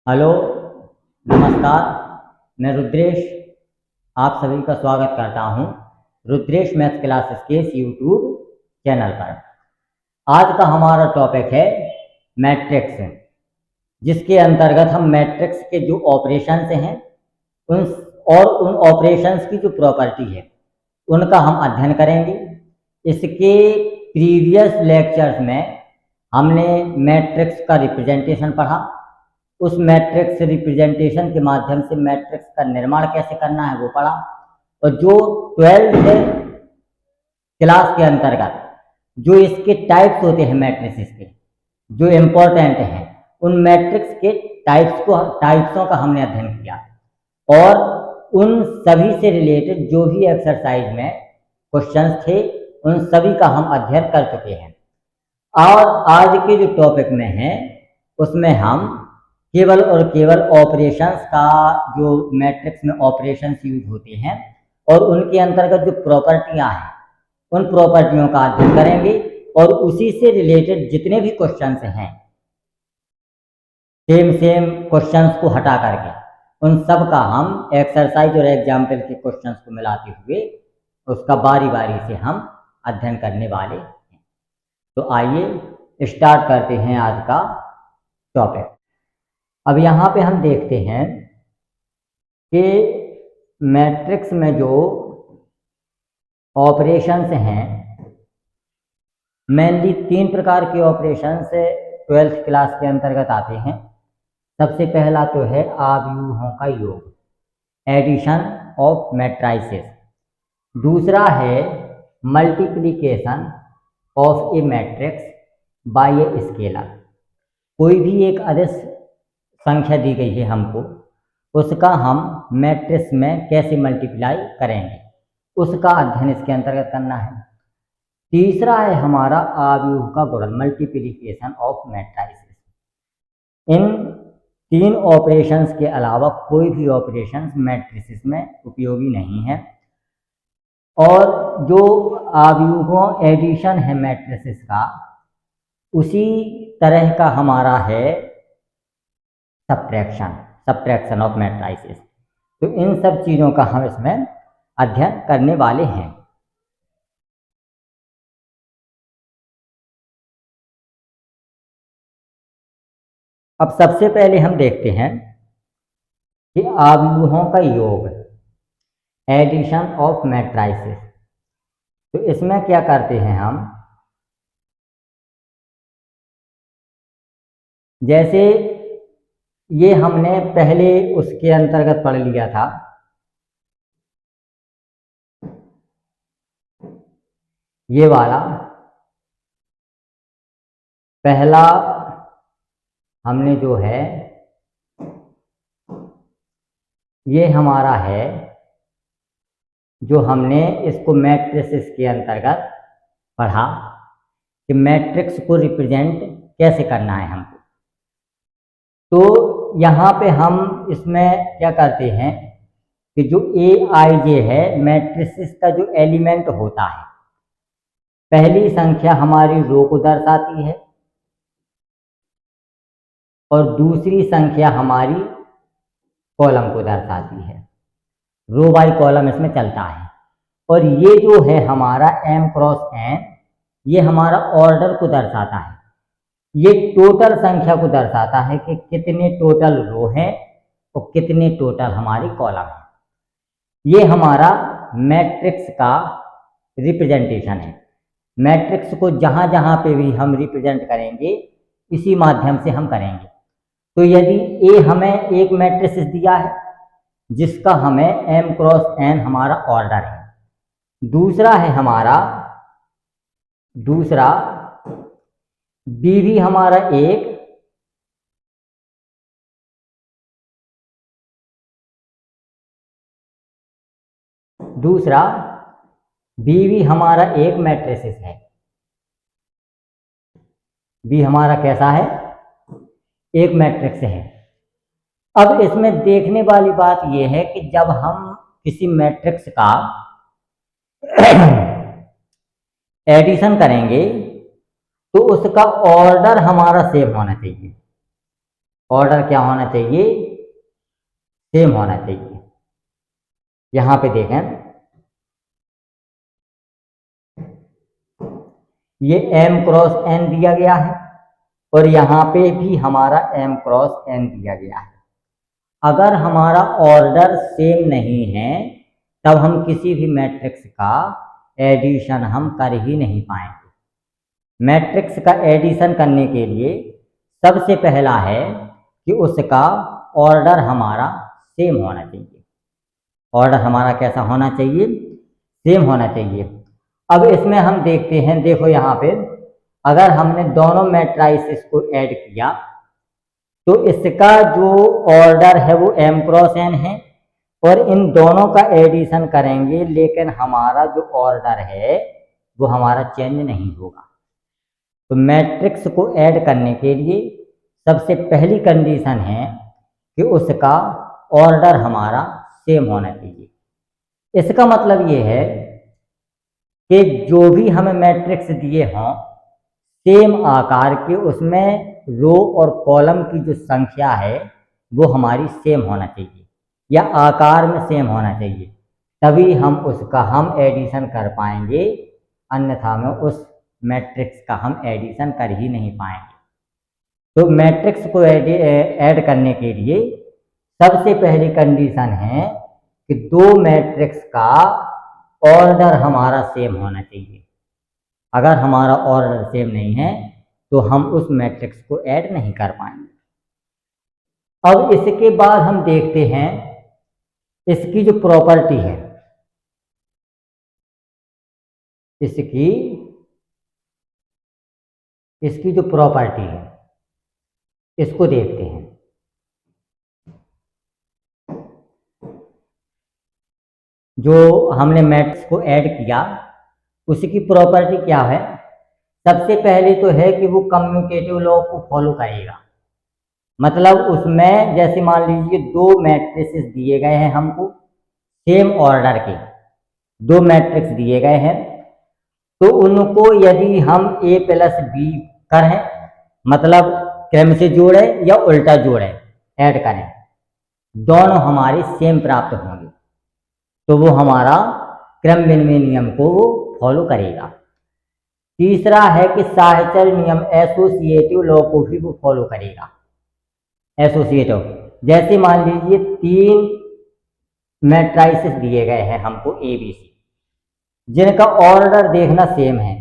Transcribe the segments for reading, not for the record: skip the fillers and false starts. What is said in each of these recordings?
Hello, नमस्कार। मैं रुद्रेश आप सभी का स्वागत करता हूं रुद्रेश मैथ क्लासेस के इस यूट्यूब चैनल पर। आज का हमारा टॉपिक है मैट्रिक्स, जिसके अंतर्गत हम मैट्रिक्स के जो ऑपरेशंस हैं उन उन ऑपरेशंस की जो प्रॉपर्टी है उनका हम अध्ययन करेंगे। इसके प्रीवियस लेक्चर्स में हमने मैट्रिक्स का रिप्रेजेंटेशन पढ़ा। उस मैट्रिक्स रिप्रेजेंटेशन के माध्यम से मैट्रिक्स का निर्माण कैसे करना है वो पढ़ा। और जो 12th क्लास के अंतर्गत जो इसके टाइप्स होते हैं मैट्रिसेस के जो इम्पोर्टेंट हैं, उन मैट्रिक्स के टाइप्सों का हमने अध्ययन किया और उन सभी से रिलेटेड जो भी एक्सरसाइज में क्वेश्चंस थे उन सभी का हम अध्ययन कर चुके हैं। और आज के जो टॉपिक में है उसमें हम केवल और केवल ऑपरेशंस का, जो मैट्रिक्स में ऑपरेशंस यूज होते हैं और उनके अंतर्गत जो प्रॉपर्टियां हैं उन प्रॉपर्टियों का अध्ययन करेंगे और उसी से रिलेटेड जितने भी क्वेश्चंस हैं सेम क्वेश्चंस को हटा करके उन सब का हम एक्सरसाइज और एग्जाम्पल के क्वेश्चंस को मिलाते हुए उसका बारी बारी से हम अध्ययन करने वाले हैं। तो आइए स्टार्ट करते हैं आज का टॉपिक। अब यहाँ पे हम देखते हैं कि मैट्रिक्स में जो ऑपरेशंस हैं, मेनली 3 प्रकार के ऑपरेशंस 12th क्लास के अंतर्गत आते हैं। सबसे पहला तो है अवयवों का योग, एडिशन ऑफ मैट्रिसेस। दूसरा है multiplication of A matrix bye a scalar. कोई भी एक अदिश संख्या दी गई है हमको, उसका हम मैट्रिक्स में कैसे मल्टीप्लाई करेंगे उसका अध्ययन इसके अंतर्गत करना है। तीसरा है हमारा अवयव का गुणन, multiplication of matrices. In 3 operations के अलावा कोई भी ऑपरेशंस मैट्रिसेस में उपयोगी नहीं है। और जो अवयवों एडिशन है मैट्रिसेस का, उसी तरह का हमारा है सब्ट्रैक्शन ऑफ मैट्रिसेस। तो इन सब चीज़ों का हम इसमें अध्ययन करने वाले हैं। अब सबसे पहले हम देखते हैं कि अवयवों का योग, एडिशन ऑफ मैट्रिसेस। तो इसमें क्या करते हैं हम, जैसे ये हमने पहले उसके अंतर्गत पढ़ लिया था, ये वाला पहला हमने जो है ये हमारा है जो हमने इसको मैट्रिसेस के अंतर्गत पढ़ा कि मैट्रिक्स को रिप्रेजेंट कैसे करना है हमको। तो यहाँ पे हम इसमें क्या करते हैं कि जो Aij है मैट्रिसेस का जो एलिमेंट होता है, पहली संख्या हमारी रो को दर्शाती है और दूसरी संख्या हमारी कॉलम को दर्शाती है। रो बाई कॉलम इसमें चलता है। और ये जो है हमारा m क्रॉस n, ये हमारा ऑर्डर को दर्शाता है। ये टोटल संख्या को दर्शाता है कि कितने टोटल रो हैं और कितने टोटल हमारी कॉलम है। ये हमारा मैट्रिक्स का रिप्रेजेंटेशन है। मैट्रिक्स को जहाँ जहाँ पे भी हम रिप्रेजेंट करेंगे इसी माध्यम से हम करेंगे। तो यदि A हमें एक मैट्रिक्स दिया है जिसका हमें m क्रॉस n हमारा ऑर्डर है, दूसरा है हमारा B भी हमारा एक, दूसरा B भी हमारा एक मैट्रिसेस है। B हमारा कैसा है, एक मैट्रिक्स है। अब इसमें देखने वाली बात यह है कि जब हम किसी मैट्रिक्स का एडिशन करेंगे तो उसका ऑर्डर हमारा सेम होना चाहिए। ऑर्डर क्या होना चाहिए, सेम होना चाहिए। यहां पे देखें, ये m क्रॉस n दिया गया है और यहाँ पे भी हमारा m क्रॉस n दिया गया है। अगर हमारा ऑर्डर सेम नहीं है तब हम किसी भी मैट्रिक्स का एडिशन हम कर ही नहीं पाएंगे। मैट्रिक्स का एडिशन करने के लिए सबसे पहला है कि उसका ऑर्डर हमारा सेम होना चाहिए। ऑर्डर हमारा कैसा होना चाहिए, सेम होना चाहिए। अब इसमें हम देखते हैं, देखो यहाँ पे अगर हमने दोनों मैट्राइसिस को ऐड किया तो इसका जो ऑर्डर है वो m क्रॉस n है और इन दोनों का एडिशन करेंगे, लेकिन हमारा जो ऑर्डर है वो हमारा चेंज नहीं होगा। तो मैट्रिक्स को ऐड करने के लिए सबसे पहली कंडीशन है कि उसका ऑर्डर हमारा सेम होना चाहिए। इसका मतलब ये है कि जो भी हमें मैट्रिक्स दिए हों सेम आकार के, उसमें रो और कॉलम की जो संख्या है वो हमारी सेम होना चाहिए या आकार में सेम होना चाहिए, तभी हम एडिशन कर पाएंगे, अन्यथा में उस मैट्रिक्स का हम एडिशन कर ही नहीं पाएंगे। तो मैट्रिक्स को ऐड करने के लिए सबसे पहली कंडीशन है कि दो मैट्रिक्स का ऑर्डर हमारा सेम होना चाहिए। अगर हमारा ऑर्डर सेम नहीं है तो हम उस मैट्रिक्स को ऐड नहीं कर पाएंगे। अब इसके बाद हम देखते हैं इसकी जो प्रॉपर्टी है, इसकी जो प्रॉपर्टी है इसको देखते हैं। जो हमने मैट्रिक्स को ऐड किया उसकी प्रॉपर्टी क्या है, सबसे पहले तो है कि वो कम्यूटेटिव लॉ को फॉलो करेगा। मतलब उसमें जैसे मान लीजिए दो मैट्रिसेस दिए गए हैं, हमको सेम ऑर्डर के दो मैट्रिक्स दिए गए हैं, तो उनको यदि हम a प्लस बी करें, मतलब क्रम से जोड़े या उल्टा जोड़े ऐड करें, दोनों हमारे सेम प्राप्त होंगे, तो वो हमारा क्रम विनिमय नियम को वो फॉलो करेगा। तीसरा है कि साहचर्य नियम एसोसिएटिव लॉ को भी वो फॉलो करेगा। एसोसिएटिव, जैसे मान लीजिए तीन मैट्राइसेस दिए गए हैं हमको ए बी सी, जिनका ऑर्डर देखना सेम है,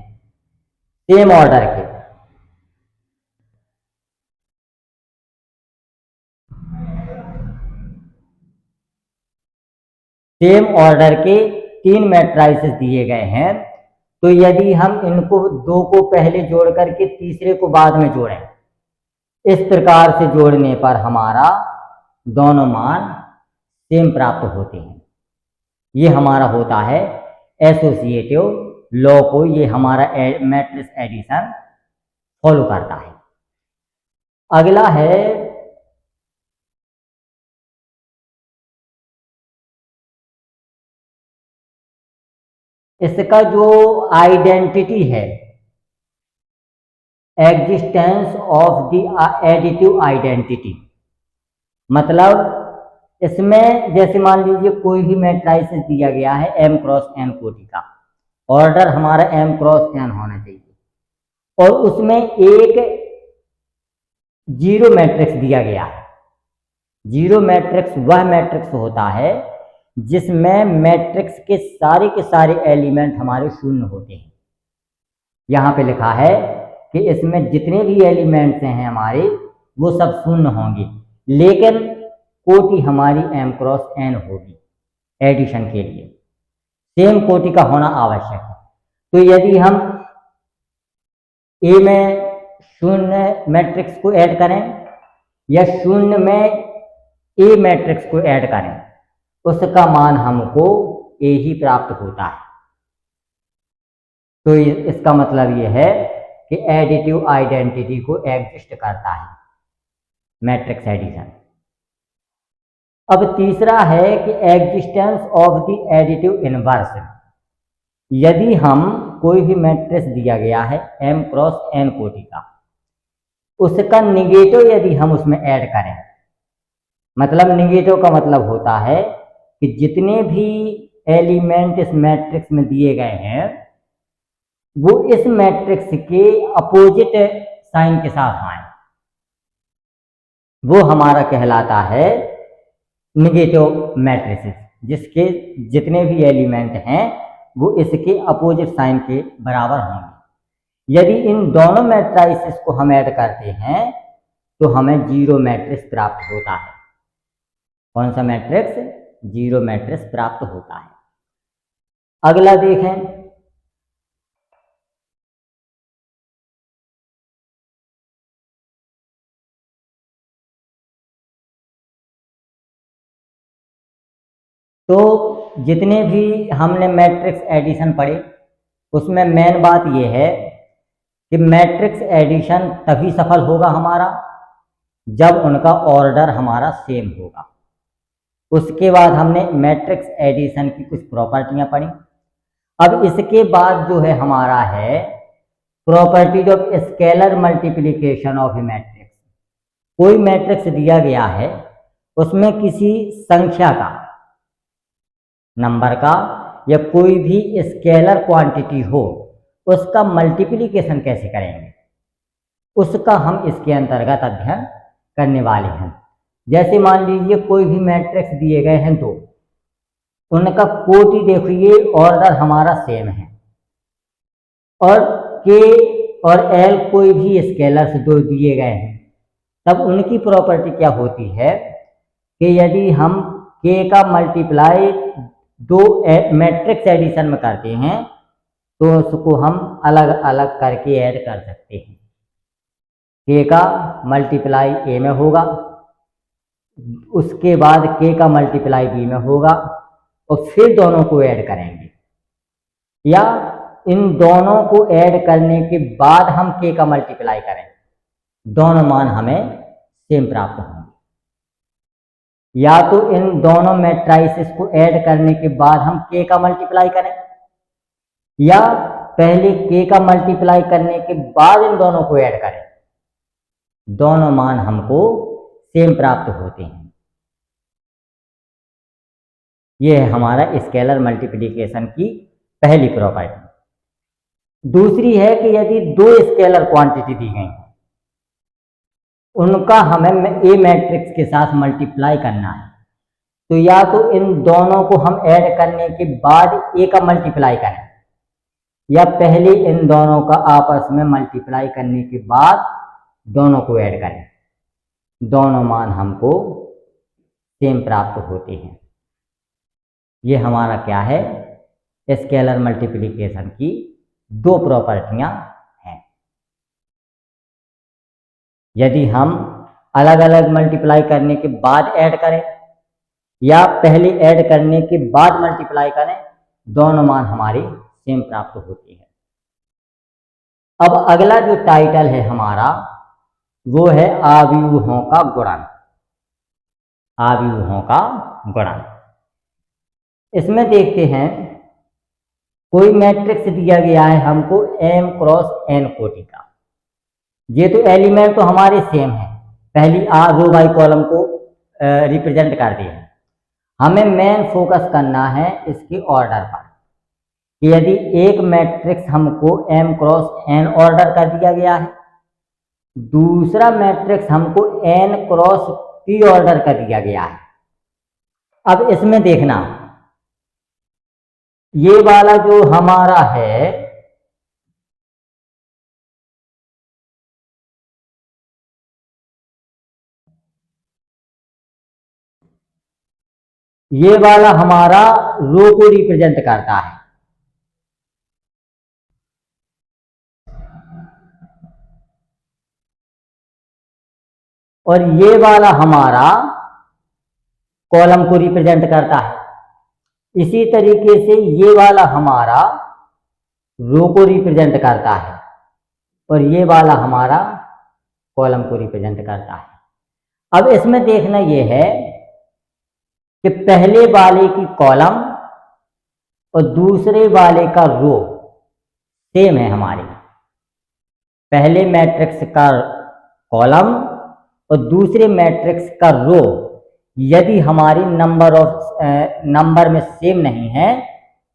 सेम ऑर्डर के, सेम ऑर्डर के तीन मैट्राइसेस दिए गए हैं, तो यदि हम इनको दो को पहले जोड़ करके तीसरे को बाद में जोड़ें, इस प्रकार से जोड़ने पर हमारा दोनों मान सेम प्राप्त होते हैं। ये हमारा होता है एसोसिएटिव लॉ को, ये हमारा मैट्रिक्स एडिशन फॉलो करता है। अगला है इसका जो आइडेंटिटी है, existence of the additive identity. मतलब इसमें जैसे मान लीजिए कोई भी मैट्राइसिस दिया गया है m क्रॉस n कोटि का, ऑर्डर हमारा m क्रॉस n होना चाहिए, और उसमें एक जीरो मैट्रिक्स दिया गया है। जीरो मैट्रिक्स वह मैट्रिक्स होता है जिसमें मैट्रिक्स के सारे एलिमेंट हमारे शून्य होते हैं। यहाँ पे लिखा है कि इसमें जितने भी एलिमेंट्स हैं हमारे वो सब शून्य होंगे, लेकिन कोटि हमारी m क्रॉस n होगी एडिशन के लिए, सेम कोटि का होना आवश्यक है। तो यदि हम A में शून्य मैट्रिक्स को ऐड करें या शून्य में A मैट्रिक्स को ऐड करें, उसका मान हमको A ही प्राप्त होता है। तो इसका मतलब ये है कि एडिटिव आइडेंटिटी को एग्जिस्ट करता है मैट्रिक्स एडिशन। अब तीसरा है कि existence of the additive inverse. यदि हम कोई भी मैट्रिक्स दिया गया है m क्रॉस n कोटि का, उसका निगेटिव यदि हम उसमें ऐड करें, मतलब निगेटिव का मतलब होता है कि जितने भी एलिमेंट इस मैट्रिक्स में दिए गए हैं वो इस मैट्रिक्स के अपोजिट साइन के साथ आए, वो हमारा कहलाता है निगेटिव मैट्रिसेस, जिसके जितने भी एलिमेंट हैं वो इसके अपोजिट साइन के बराबर होंगे। यदि इन दोनों मैट्रिसेस को हम ऐड करते हैं तो हमें जीरो मैट्रिक्स प्राप्त होता है। कौन सा मैट्रिक्स? जीरो मैट्रिक्स प्राप्त होता है। अगला देखें, तो जितने भी हमने मैट्रिक्स एडिशन पढ़े उसमें मेन बात यह है कि मैट्रिक्स एडिशन तभी सफल होगा हमारा जब उनका ऑर्डर हमारा सेम होगा। उसके बाद हमने मैट्रिक्स एडिशन की कुछ प्रॉपर्टियां पढ़ी। अब इसके बाद जो है हमारा है properties of scalar multiplication of A matrix. कोई मैट्रिक्स दिया गया है, उसमें किसी संख्या का, नंबर का या कोई भी स्केलर क्वांटिटी हो, उसका मल्टीप्लिकेशन कैसे करेंगे, उसका हम इसके अंतर्गत अध्ययन करने वाले हैं। जैसे मान लीजिए कोई भी मैट्रिक्स दिए गए हैं दो, उनका कोटि देखिए ऑर्डर हमारा सेम है, और के और एल कोई भी स्केलर्स दो दिए गए हैं, तब उनकी प्रॉपर्टी क्या होती है कि यदि हम के का मल्टीप्लाई दो मैट्रिक्स एडिशन में करते हैं तो उसको हम अलग अलग करके ऐड कर सकते हैं। के का मल्टीप्लाई ए में होगा, उसके बाद के का मल्टीप्लाई बी में होगा, और फिर दोनों को ऐड करेंगे, या इन दोनों को ऐड करने के बाद हम के का मल्टीप्लाई करें, दोनों मान हमें सेम प्राप्त होंगे। या तो इन दोनों मैट्रिसेस को ऐड करने के बाद हम के का मल्टीप्लाई करें, या पहले के का मल्टीप्लाई करने के बाद इन दोनों को ऐड करें, दोनों मान हमको सेम प्राप्त होते हैं। यह है हमारा स्केलर मल्टीप्लिकेशन की पहली प्रॉपर्टी। दूसरी है कि यदि दो स्केलर क्वांटिटी दी गई हैं, उनका हमें ए मैट्रिक्स के साथ मल्टीप्लाई करना है, तो या तो इन दोनों को हम ऐड करने के बाद ए का मल्टीप्लाई करें, या पहले इन दोनों का आपस में मल्टीप्लाई करने के बाद दोनों को ऐड करें, दोनों मान हमको सेम प्राप्त होते हैं। ये हमारा क्या है? स्केलर मल्टीप्लिकेशन की दो प्रॉपर्टियां हैं। यदि हम अलग अलग मल्टीप्लाई करने के बाद ऐड करें या पहले ऐड करने के बाद मल्टीप्लाई करें, दोनों मान हमारी सेम प्राप्त होती है। अब अगला जो टाइटल है हमारा वो है आव्यूहों का गुणन। आव्यूहों का गुणन। इसमें देखते हैं कोई मैट्रिक्स दिया गया है हमको m क्रॉस n कोटि का। ये तो एलिमेंट तो हमारे सेम है, पहली रो बाई कॉलम को रिप्रेजेंट कर दिया है। हमें मेन फोकस करना है इसके ऑर्डर पर कि यदि एक मैट्रिक्स हमको m क्रॉस n ऑर्डर कर दिया गया है, दूसरा मैट्रिक्स हमको n क्रॉस p ऑर्डर कर दिया गया है। अब इसमें देखना, ये वाला जो हमारा है ये वाला हमारा रो को रिप्रेजेंट करता है, और ये वाला हमारा कॉलम को रिप्रेजेंट करता है। इसी तरीके से ये वाला हमारा रो को रिप्रेजेंट करता है और ये वाला हमारा कॉलम को रिप्रेजेंट करता है। अब इसमें देखना ये है कि पहले वाले की कॉलम और दूसरे वाले का रो सेम है हमारे। पहले मैट्रिक्स का कॉलम और दूसरे मैट्रिक्स का रो यदि हमारी नंबर में सेम नहीं है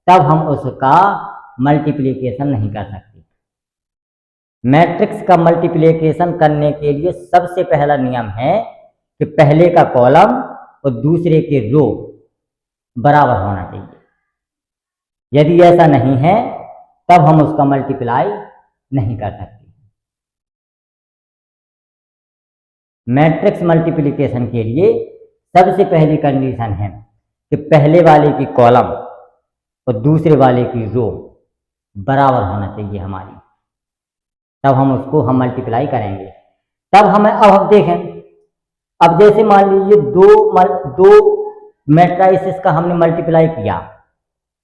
तब हम उसका मल्टीप्लिकेशन नहीं कर सकते। मैट्रिक्स का मल्टीप्लिकेशन करने के लिए सबसे पहला नियम है कि पहले का कॉलम और दूसरे के रो बराबर होना चाहिए। यदि ऐसा नहीं है तब हम उसका मल्टीप्लाई नहीं कर सकते। मैट्रिक्स मल्टीप्लिकेशन के लिए सबसे पहली कंडीशन है कि पहले वाले की कॉलम और दूसरे वाले की रो बराबर होना चाहिए हमारी, तब हम मल्टीप्लाई करेंगे। तब अब देखें, अब जैसे मान लीजिए दो मैट्रिसेस का हमने मल्टीप्लाई किया,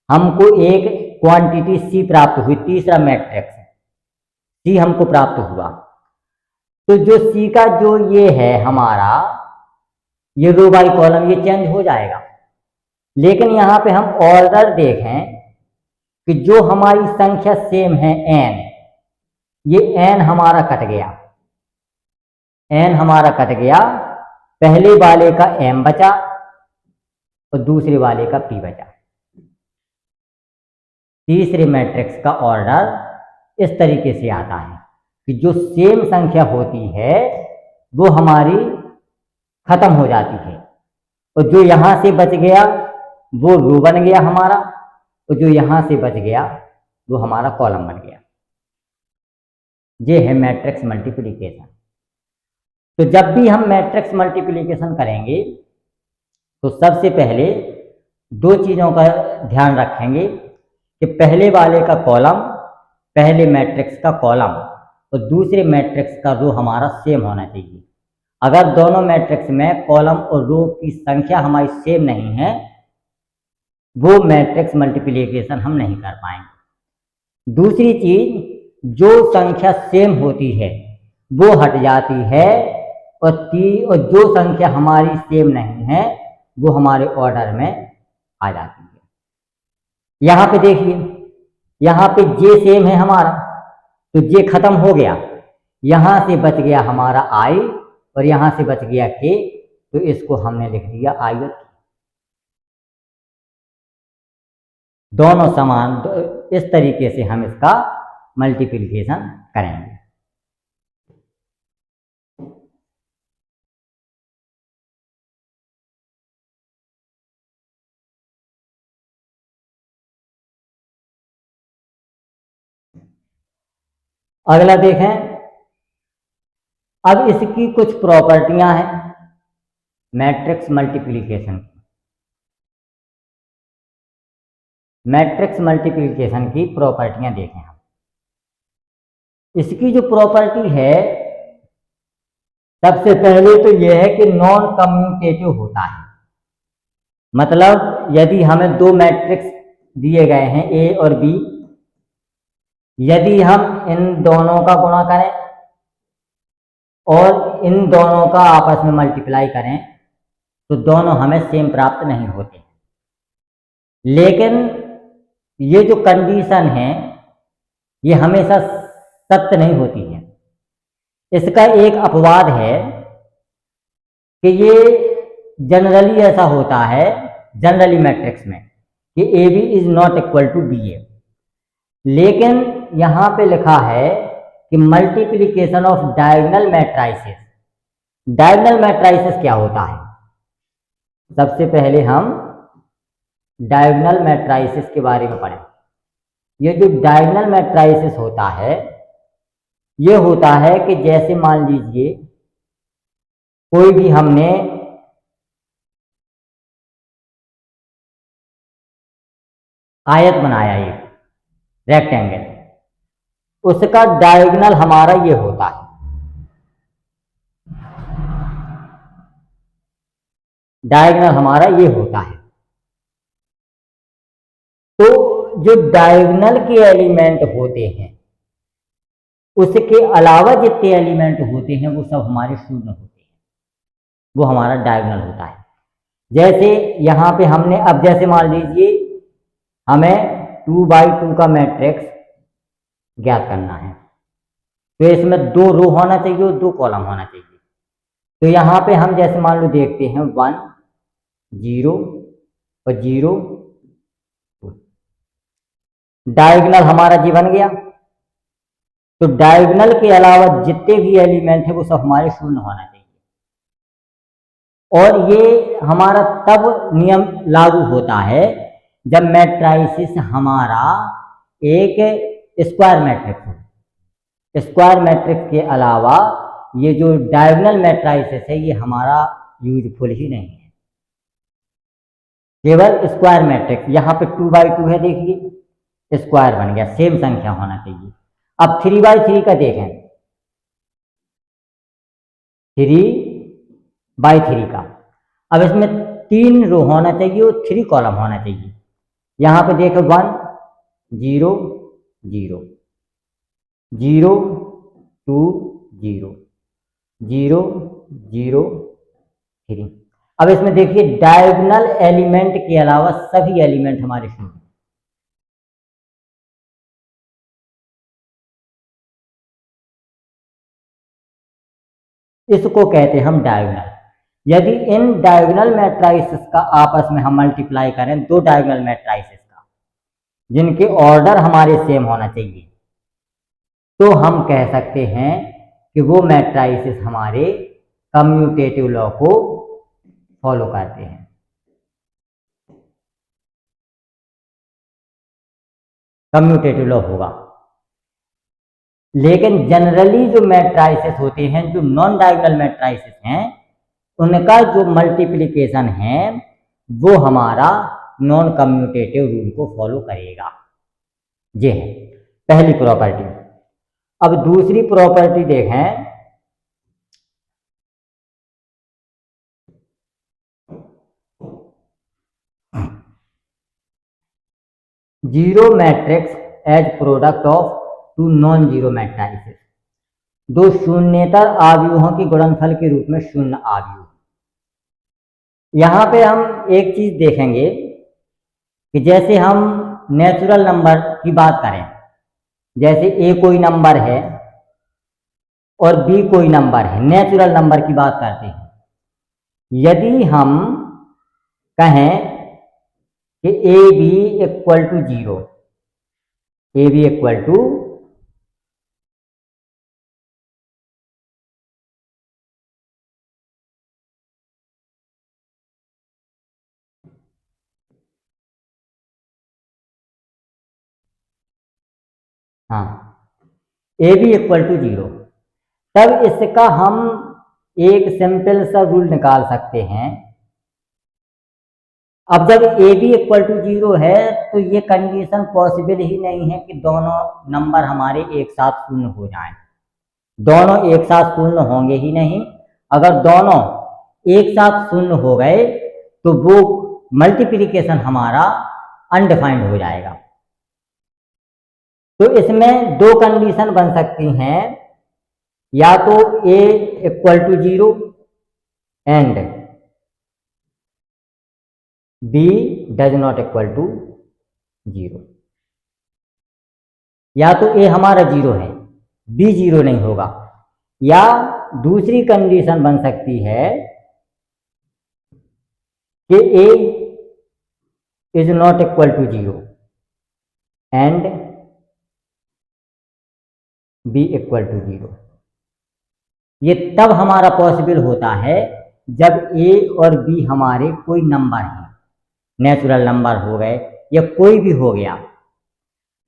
हमको एक क्वांटिटी सी प्राप्त हुई, तीसरा मैट्रिक्स सी हमको प्राप्त हुआ। तो जो सी का जो ये है हमारा ये रो बाई कॉलम ये चेंज हो जाएगा। लेकिन यहाँ पे हम ऑर्डर देखें कि जो हमारी संख्या सेम है n, ये n हमारा कट गया, n हमारा कट गया, पहले वाले का m बचा और दूसरे वाले का p बचा। तीसरे मैट्रिक्स का ऑर्डर इस तरीके से आता है कि जो सेम संख्या होती है वो हमारी खत्म हो जाती है और जो यहां से बच गया वो रो बन गया हमारा और जो यहां से बच गया वो हमारा कॉलम बन गया। ये है मैट्रिक्स मल्टीप्लिकेशन। तो जब भी हम मैट्रिक्स मल्टीप्लिकेशन करेंगे तो सबसे पहले दो चीजों का ध्यान रखेंगे कि पहले वाले का कॉलम, पहले मैट्रिक्स का कॉलम और दूसरे मैट्रिक्स का रो हमारा सेम होना चाहिए। अगर दोनों मैट्रिक्स में कॉलम और रो की संख्या हमारी सेम नहीं है वो मैट्रिक्स मल्टीप्लिकेशन हम नहीं कर पाएंगे। दूसरी चीज, जो संख्या सेम होती है वो हट जाती है और जो संख्या हमारी सेम नहीं है वो हमारे ऑर्डर में आ जाती है। यहाँ पे देखिए, यहाँ पे जे सेम है हमारा तो जे खत्म हो गया, यहाँ से बच गया हमारा आई और यहाँ से बच गया के, तो इसको हमने लिख दिया आई और के, दोनों समान। तो इस तरीके से हम इसका मल्टीप्लिकेशन करेंगे। अगला देखें, अब इसकी कुछ प्रॉपर्टियां हैं मैट्रिक्स मल्टीप्लिकेशन की। मैट्रिक्स मल्टीप्लिकेशन की प्रॉपर्टियां देखें हम। इसकी जो प्रॉपर्टी है सबसे पहले तो यह है कि नॉन कम्यूटेटिव होता है। मतलब यदि हमें दो मैट्रिक्स दिए गए हैं ए और बी, यदि हम इन दोनों का गुणा करें और इन दोनों का आपस में मल्टीप्लाई करें तो दोनों हमें सेम प्राप्त नहीं होते। लेकिन ये जो कंडीशन है ये हमेशा सत्य नहीं होती है। इसका एक अपवाद है कि ये जनरली ऐसा होता है, जनरली मैट्रिक्स में, कि A B is not equal to B A. लेकिन यहाँ पे लिखा है कि multiplication of diagonal matrices. Diagonal matrices क्या होता है? सबसे पहले हम डायगोनल मैट्राइसेस के बारे में पढ़ें। ये जो डायगोनल मैट्राइसेस होता है ये होता है कि जैसे मान लीजिए कोई भी हमने आयत बनाया, एक रेक्टेंगल, उसका डायगोनल हमारा ये होता है। डायगोनल हमारा ये होता है। तो जो डायगोनल के एलिमेंट होते हैं उसके अलावा जितने एलिमेंट होते हैं वो सब हमारे शून्य होते हैं, वो हमारा डायगोनल होता है। जैसे यहाँ पे हमने, अब जैसे मान लीजिए हमें 2 by 2 का मैट्रिक्स ज्ञात करना है, तो इसमें 2 रो होना चाहिए और 2 कॉलम होना चाहिए। तो यहाँ पे हम जैसे मान लो देखते हैं 1 0 और 0 डायगोनल हमारा जी बन गया। तो डायगोनल के अलावा जितने भी एलिमेंट है वो सब हमारे शून्य होना चाहिए। और ये हमारा तब नियम लागू होता है जब मैट्राइसिस हमारा एक स्क्वायर मैट्रिक्स हो। स्क्वायर मैट्रिक्स के अलावा ये जो डायगोनल मैट्राइसिस है ये हमारा यूजफुल ही नहीं है। केवल स्क्वायर मैट्रिक्स, यहाँ पे 2×2 है, देखिए स्क्वायर बन गया, सेम संख्या होना चाहिए। अब 3×3 का देखें, 3×3 का, अब इसमें 3 रो होना चाहिए और 3 कॉलम होना चाहिए। यहाँ पे देखो 1 0 0 0 2 0 0 0 3। अब इसमें देखिए डायगोनल एलिमेंट के अलावा सभी एलिमेंट हमारे शून्य। इसको कहते हैं हम डायगोनल। यदि इन डायगोनल मैट्राइसेस का आपस में हम मल्टीप्लाई करें, 2 डायगोनल मैट्राइसेस का जिनके ऑर्डर हमारे सेम होना चाहिए, तो हम कह सकते हैं कि वो मैट्राइसेस हमारे कम्यूटेटिव लॉ को फॉलो करते हैं। कम्यूटेटिव लॉ होगा। लेकिन जनरली जो मैट्राइसेस होते हैं, जो नॉन डायगोनल मैट्राइसेस हैं, उनका जो मल्टीप्लिकेशन है वो हमारा नॉन कम्यूटेटिव रूल को फॉलो करेगा। ये है पहली प्रॉपर्टी। अब दूसरी प्रॉपर्टी देखें, zero matrix as product of 2 non zero matrices. 2 शून्येतर आव्यूहों के गुणनफल के रूप में शून्य आव्यूह। यहां पे हम एक चीज देखेंगे कि जैसे हम नेचुरल नंबर की बात करें, जैसे ए कोई नंबर है और बी कोई नंबर है, नेचुरल नंबर की बात करते हैं। यदि हम कहें कि A B equal to 0, A B equal to हाँ ए बी इक्वल टू 0, तब इसका हम एक सिंपल सा रूल निकाल सकते हैं। अब जब ए बी इक्वल टू 0 है तो ये कंडीशन पॉसिबल ही नहीं है कि दोनों नंबर हमारे एक साथ शून्य हो जाएं। दोनों एक साथ शून्य होंगे ही नहीं। अगर दोनों एक साथ शून्य हो गए तो वो मल्टीप्लिकेशन हमारा अनडिफाइंड हो जाएगा। तो इसमें 2 कंडीशन बन सकती हैं, या तो a equal to 0 and b does not equal to 0। या तो a हमारा 0 है, b 0 नहीं होगा। या दूसरी कंडीशन बन सकती है कि a is not equal to 0 and b equal to 0। ये तब हमारा पॉसिबल होता है जब a और b हमारे कोई नंबर हैं, नेचुरल नंबर हो गए या कोई भी हो गया।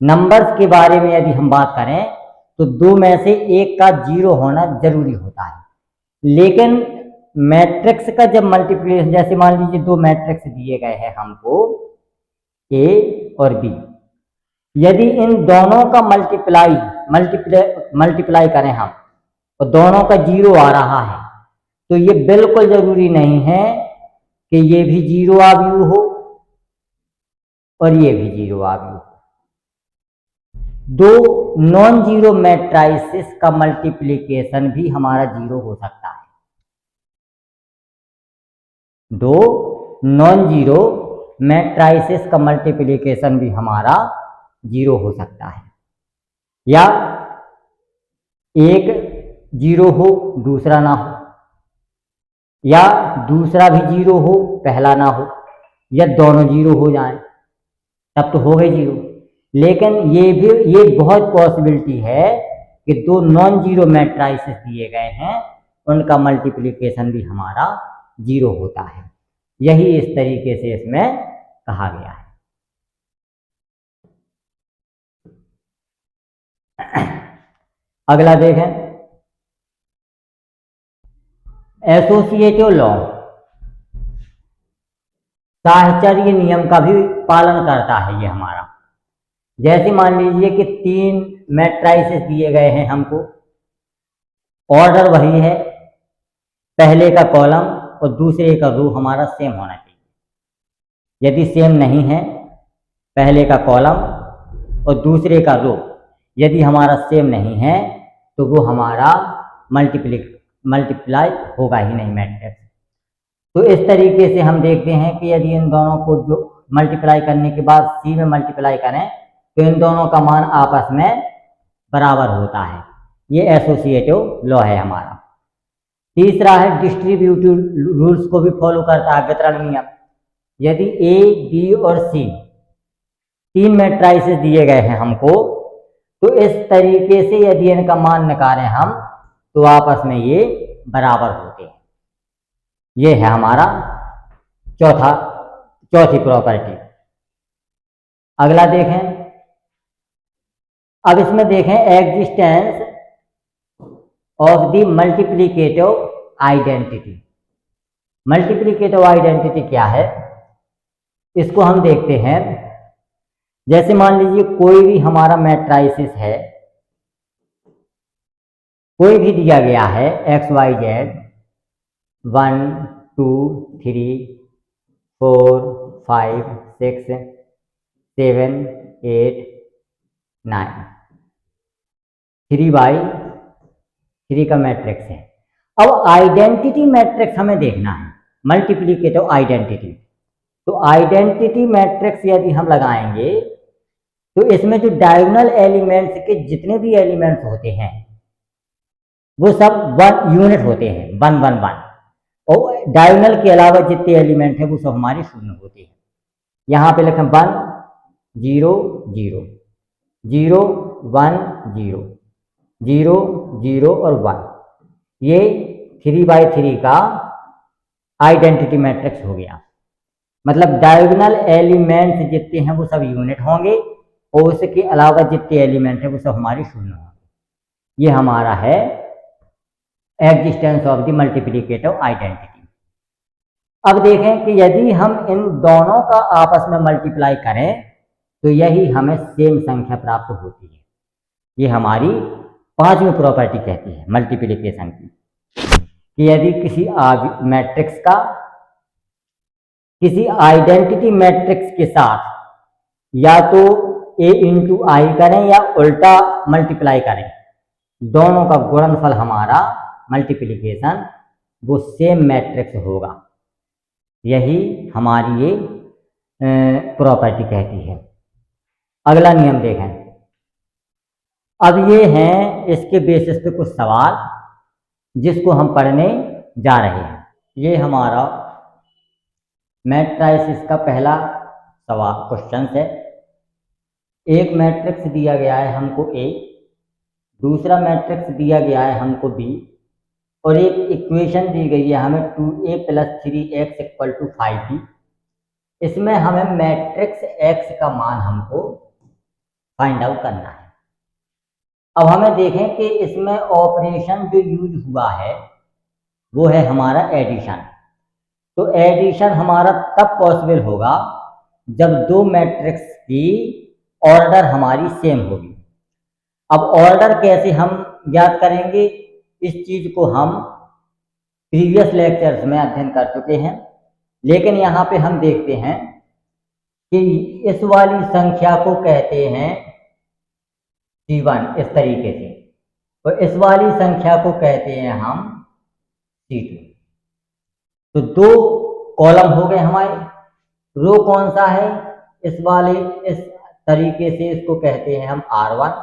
नंबर्स के बारे में यदि हम बात करें तो 2 में से एक का 0 होना जरूरी होता है। लेकिन मैट्रिक्स का जब मल्टीप्लिकेशन, जैसे मान लीजिए 2 मैट्रिक्स दिए गए हैं हमको a और b, यदि इन दोनों का मल्टीप्लाई करें हम और दोनों का 0 आ रहा है, तो ये बिल्कुल जरूरी नहीं है कि ये भी 0 आव्यूह हो और ये भी 0 आव्यूह हो। 2 नॉन जीरो मैट्राइसिस का मल्टीप्लिकेशन भी हमारा 0 हो सकता है। 2 नॉन जीरो मैट्राइसिस का मल्टीप्लिकेशन भी हमारा 0 हो सकता है। या एक जीरो हो दूसरा ना हो, या दूसरा भी जीरो हो पहला ना हो, या दोनों जीरो हो जाएं, तब तो हो गए जीरो। लेकिन ये बहुत पॉसिबिलिटी है कि दो नॉन जीरो मैट्राइसेस दिए गए हैं, उनका मल्टीप्लिकेशन भी हमारा जीरो होता है। यही इस तरीके से इसमें कहा गया है। अगला देखें, एसोसिएटिव लॉ साहचर्य नियम का भी पालन करता है ये हमारा। जैसे मान लीजिए कि तीन मैट्राइसेस दिए गए हैं हमको, ऑर्डर वही है, पहले का कॉलम और दूसरे का रो हमारा सेम होना चाहिए। यदि सेम नहीं है, पहले का कॉलम और दूसरे का रो यदि हमारा सेम नहीं है, तो वो हमारा मल्टीप्लाई होगा ही नहीं मैट्रिक्स। तो इस तरीके से हम देखते हैं कि यदि इन दोनों को जो मल्टीप्लाई करने के बाद सी में मल्टीप्लाई करें तो इन दोनों का मान आपस में बराबर होता है। ये एसोसिएटिव लॉ है हमारा। तीसरा है डिस्ट्रीब्यूटिव रूल्स को भी फॉलो करता है, वितरण नियम। यदि ए, बी और सी तीन मैट्राइसेस दिए गए हैं हमको, तो इस तरीके से यदि इनका मान निकालें हम तो आपस में ये बराबर होते हैं। ये है हमारा चौथी प्रॉपर्टी। अगला देखें, अब इसमें देखें existence of the multiplicative identity. Multiplicative identity क्या है, इसको हम देखते हैं। जैसे मान लीजिए कोई भी हमारा मैट्राइसिस है, कोई भी दिया गया है एक्स वाई जेड 1 2 3 4 5 6 7 8 9 3/3 का मैट्रिक्स है। अब आइडेंटिटी मैट्रिक्स हमें देखना है, मल्टीप्लिकेटिव आइडेंटिटी। तो आइडेंटिटी मैट्रिक्स यदि हम लगाएंगे तो इसमें जो डायगोनल एलिमेंट्स के जितने भी एलिमेंट्स होते हैं वो सब 1 यूनिट होते हैं, 1 1 1, और डायगोनल के अलावा जितने एलिमेंट हैं वो सब हमारे शून्य होते हैं। यहाँ पे लिखें 1 0 0 0 1 0 0 0 और 1। ये 3/3 का आइडेंटिटी मैट्रिक्स हो गया। मतलब डायगोनल एलिमेंट्स जितने हैं वो सब यूनिट होंगे और उसके अलावा जितने एलिमेंट हैं वो सब हमारे शून्य होंगे। ये हमारा है existence of the multiplicative identity. अब देखें कि यदि हम इन दोनों का आपस में मल्टीप्लाई करें तो यही हमें सेम संख्या प्राप्त होती है। ये हमारी पांचवी प्रॉपर्टी कहती है मल्टीप्लिकेशन की, कि यदि किसी मैट्रिक्स का किसी आइडेंटिटी मैट्रिक्स के साथ या तो a इंटू आई करें या उल्टा मल्टीप्लाई करें, दोनों का गुणनफल हमारा मल्टीप्लिकेशन वो सेम मैट्रिक्स होगा। यही हमारी ये प्रॉपर्टी कहती है। अगला नियम देखें। अब ये हैं इसके बेसिस पे कुछ सवाल जिसको हम पढ़ने जा रहे हैं। ये हमारा मैट्राइसिस का पहला सवाल क्वेश्चन है। एक मैट्रिक्स दिया गया है हमको A, दूसरा मैट्रिक्स दिया गया है हमको B, और एक इक्वेशन दी गई है हमें 2a + 3x = 5b। इसमें हमें मैट्रिक्स x का मान हमको फाइंड आउट करना है। अब हमें देखें कि इसमें ऑपरेशन जो यूज हुआ है वो है हमारा एडिशन। तो एडिशन हमारा तब पॉसिबल होगा जब दो मैट्रिक्स की ऑर्डर हमारी सेम होगी। अब ऑर्डर कैसे हम ज्ञात करेंगे, इस चीज को हम प्रीवियस लेक्चर्स में अध्ययन कर चुके हैं, लेकिन यहाँ पे हम देखते हैं कि इस वाली संख्या को कहते हैं C1 इस तरीके से, और इस वाली संख्या को कहते हैं हम C2। तो दो कॉलम हो गए हमारे। रो कौन सा है, इस वाले इस तरीके से इसको कहते हैं हम R1,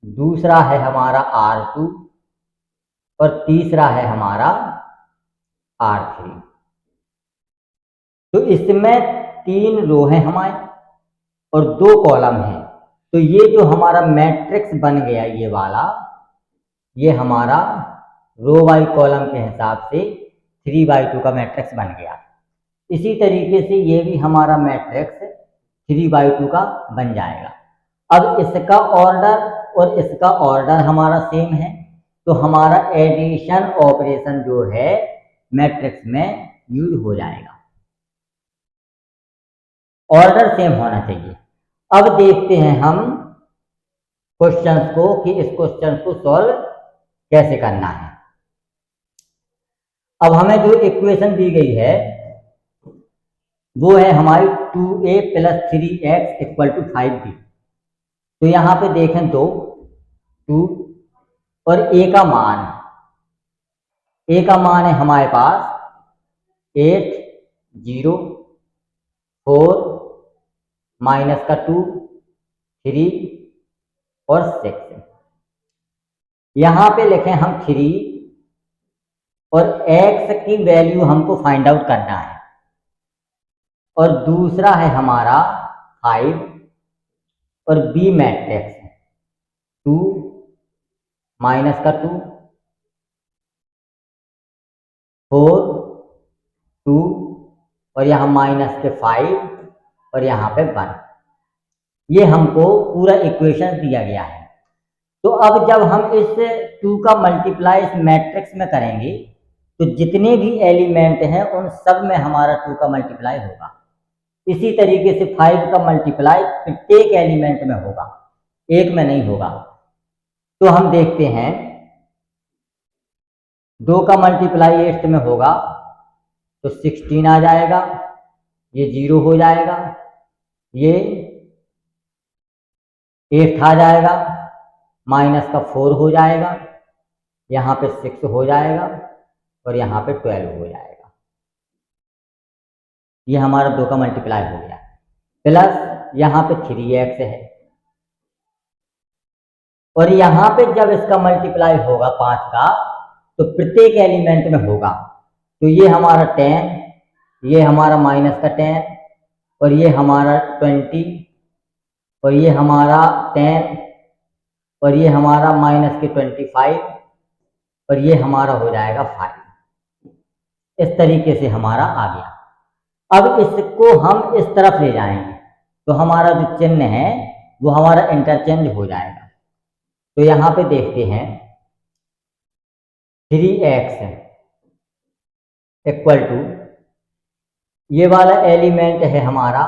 दूसरा है हमारा R2 और तीसरा है हमारा R3। तो इसमें 3 रो हैं हमारे और 2 कॉलम हैं। तो ये जो हमारा मैट्रिक्स बन गया ये वाला, ये हमारा रो बाई कॉलम के हिसाब से 3/2 का मैट्रिक्स बन गया। इसी तरीके से ये भी हमारा मैट्रिक्स 3/2 का बन जाएगा। अब इसका ऑर्डर और इसका ऑर्डर हमारा सेम है, तो हमारा एडिशन ऑपरेशन जो है मैट्रिक्स में यूज हो जाएगा। ऑर्डर सेम होना चाहिए। अब देखते हैं हम क्वेश्चंस को कि इस क्वेश्चन को सॉल्व कैसे करना है। अब हमें जो इक्वेशन दी गई है वो है हमारी 2a + 3x = 5b। तो यहाँ पे देखें 2 और a का मान है हमारे पास 8, 0, 4, -2, 3 और 6। यहाँ पे लिखें हम 3 और x की वैल्यू हमको फाइंड आउट करना है। और दूसरा है हमारा 5 और b मैट्रिक्स 2, -2, 4, 2 और यहाँ -5 और यहाँ पे 1। ये हमको पूरा इक्वेशन दिया गया है। तो अब जब हम इस 2 का मल्टीप्लाई इस मैट्रिक्स में करेंगे तो जितने भी एलिमेंट हैं उन सब में हमारा 2 का मल्टीप्लाई होगा। इसी तरीके से 5 का मल्टीप्लाई प्रत्येक एलिमेंट में होगा, एक में नहीं होगा। तो हम देखते हैं 2 का मल्टीप्लाई 8 में होगा तो 16 आ जाएगा, ये 0 हो जाएगा, ये 8 आ जाएगा, -4 हो जाएगा, यहाँ पे 6 हो जाएगा और यहाँ पे 12 हो जाएगा। ये हमारा 2 का मल्टीप्लाई हो गया। प्लस यहाँ पे 3x है और यहाँ पे जब इसका मल्टीप्लाई होगा 5 का तो प्रत्येक एलिमेंट में होगा। तो ये हमारा 10, ये हमारा -10 और ये हमारा 20 और ये हमारा 10 और ये हमारा -25 और ये हमारा हो जाएगा 5। इस तरीके से हमारा आ गया। अब इसको हम इस तरफ ले जाएंगे तो हमारा जो चिन्ह है वो हमारा इंटरचेंज हो जाएगा। तो यहाँ पे देखते हैं 3x = ये वाला एलिमेंट है हमारा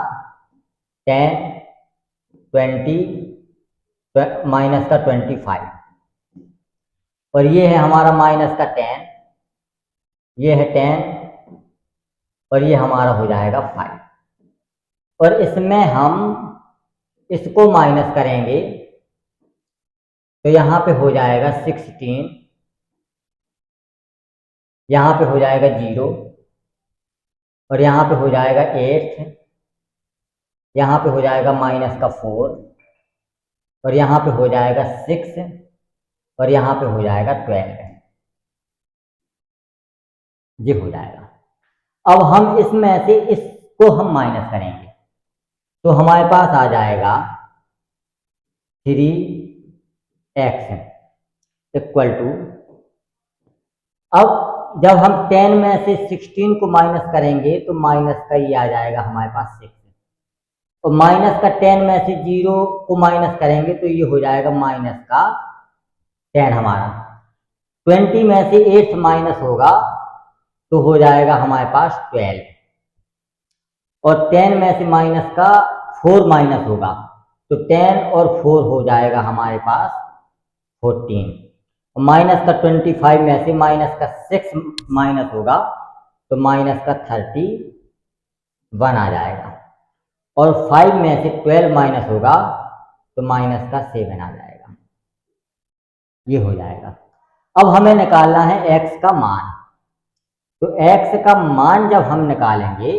10, 20 -25 और ये है हमारा -10, ये है 10 और ये हमारा हो जाएगा 5। और इसमें हम इसको माइनस करेंगे तो यहाँ पे हो जाएगा 16, यहाँ पे हो जाएगा 0 और यहाँ पे हो जाएगा 8, यहाँ पे हो जाएगा -4 और यहाँ पे हो जाएगा 6 और यहाँ पे हो जाएगा 12। ये हो जाएगा। अब हम इसमें से इसको हम माइनस करेंगे तो हमारे पास आ जाएगा 3x = अब जब हम 10 में से 16 को माइनस करेंगे तो माइनस का ये आ जाएगा हमारे पास 6 और माइनस का 10 में से 0 को माइनस करेंगे तो ये हो जाएगा -10 हमारा। 20 में से 8 माइनस होगा तो हो जाएगा हमारे पास 12 और 10 में से माइनस का 4 माइनस होगा तो 10 और 4 हो जाएगा हमारे पास 14 और माइनस का 25 में से माइनस का 6 माइनस होगा तो माइनस का 31 आ जाएगा और 5 में से 12 माइनस होगा तो माइनस का 7 आ जाएगा। ये हो जाएगा। अब हमें निकालना है x का मान। तो x का मान जब हम निकालेंगे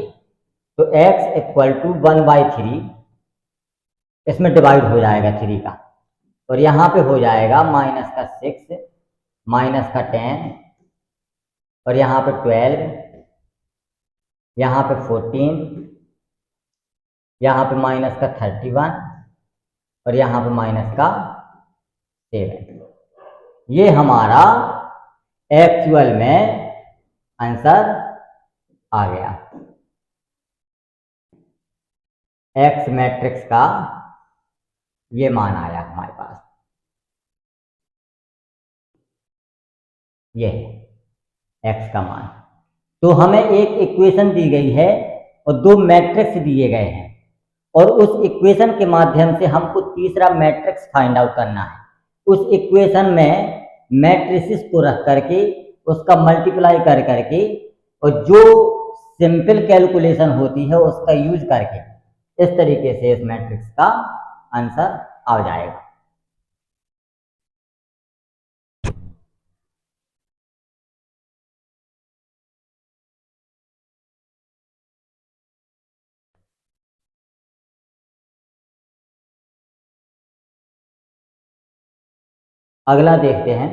तो x = 1/3, इसमें डिवाइड हो जाएगा 3 का और यहाँ पे हो जाएगा माइनस का 6, माइनस का 10, और यहाँ पे 12, यहाँ पे 14, यहाँ पे माइनस का 31, और यहाँ पे माइनस का 7। ये हमारा एक्चुअल में आंसर आ गया। एक्स मैट्रिक्स का ये मान आया हमारे पास। ये एक्स का मान। तो हमें एक इक्वेशन दी गई है और दो मैट्रिक्स दिए गए हैं, और उस इक्वेशन के माध्यम से हमको तीसरा मैट्रिक्स फाइंड आउट करना है। उस इक्वेशन में मैट्रिसेस को रख करके उसका मल्टीप्लाई कर करके और जो सिंपल कैलकुलेशन होती है उसका यूज करके इस तरीके से इस मैट्रिक्स का आंसर आ जाएगा। अगला देखते हैं।